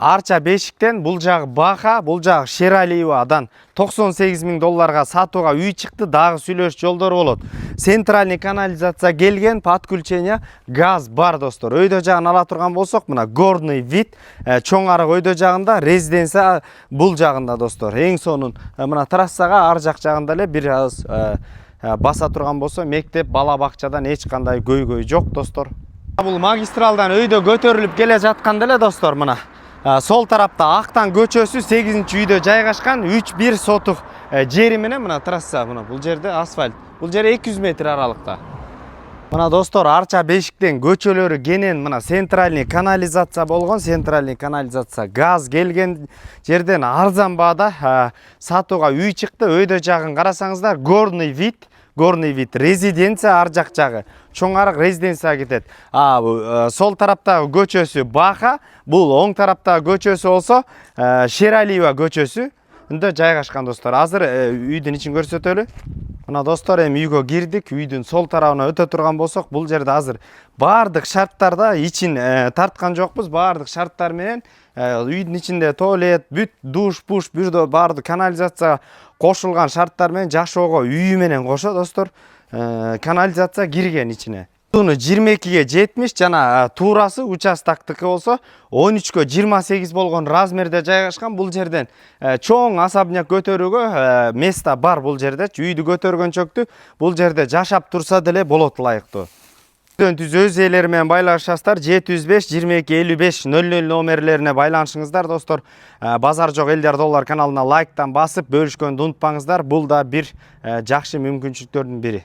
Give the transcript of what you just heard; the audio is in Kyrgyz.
Арча Бешиктен бул жагы Баха, бул жагы Шералиевадан 98 000 долларга сатууга үй чыкты. Дагы сүйлөш жолдору болот. Центральный канализация келген, подключение, газ бар достор. Өйдө жагын ала турган болсок, мына горный вид, чоң арык өйдө жагында, резиденция бул жагында достор. Эң сонун мына трассага ар жак жагында эле бир аз баса турган болсо, мектеп, бала бакчадан эч кандай көйгөй жок достор. Бул магистралдан өйдө көтөрүлүп келе жатканда эле достор, мына сол тарапта Актан көчөсү 8-үйдө жайгашкан 3-1 сотук жери менен мына трасса, мына бул жерде асфальт. Бул жер 200 метр аралыкта. Мына достор, Арча Бешиктен көчөлөрү кенен мына центральный канализация болгон, центральный канализация газ келген жерден арзан баада сатууга үй чыкты. Өйдө жагын карасаңыздар, горный вид резиденция, ар жак жагы чоң арык резиденция кетет. Сол тараптагы көчөсү Баха, бул оң тараптагы көчөсү болсо Шералиева көчөсү үндөй жайгашкан достор. Азыр үйдүн ичин көрсөтөлү. Мына достор, эми үйгө кирдик. Үйдүн сол тарабына өтө турган болсок, бул жерде азыр баардык шарттарда ичин тарткан жокпуз. Баардык шарттар менен үйдүн ичинде туалет, бүт душ, пуш, бирдө баардык канализация кошулган шарттар менен жашоого үйү менен кошо достор. Канализация кирген ичине. Суну 22ге 70 жана туурасы участоктуку болсо 13ге 28 болгон размерде жайгашкан. Бул жерден чоң особняк көтөрүүгө место бар. Бул жерде үйдү көтөргөнчөктү бул жерде жашап турса деле болот ылайыктуу. Түз өз ээлери менен байланышасыздар. 705 22 55 00 номерлерине байланышыңыздар достор. Базар жок элдер доллар каналына лайктан басып бөлүшкөндү унутпаңыздар. Бул да бир жакшы мүмкүнчүлүктөрдүн бири.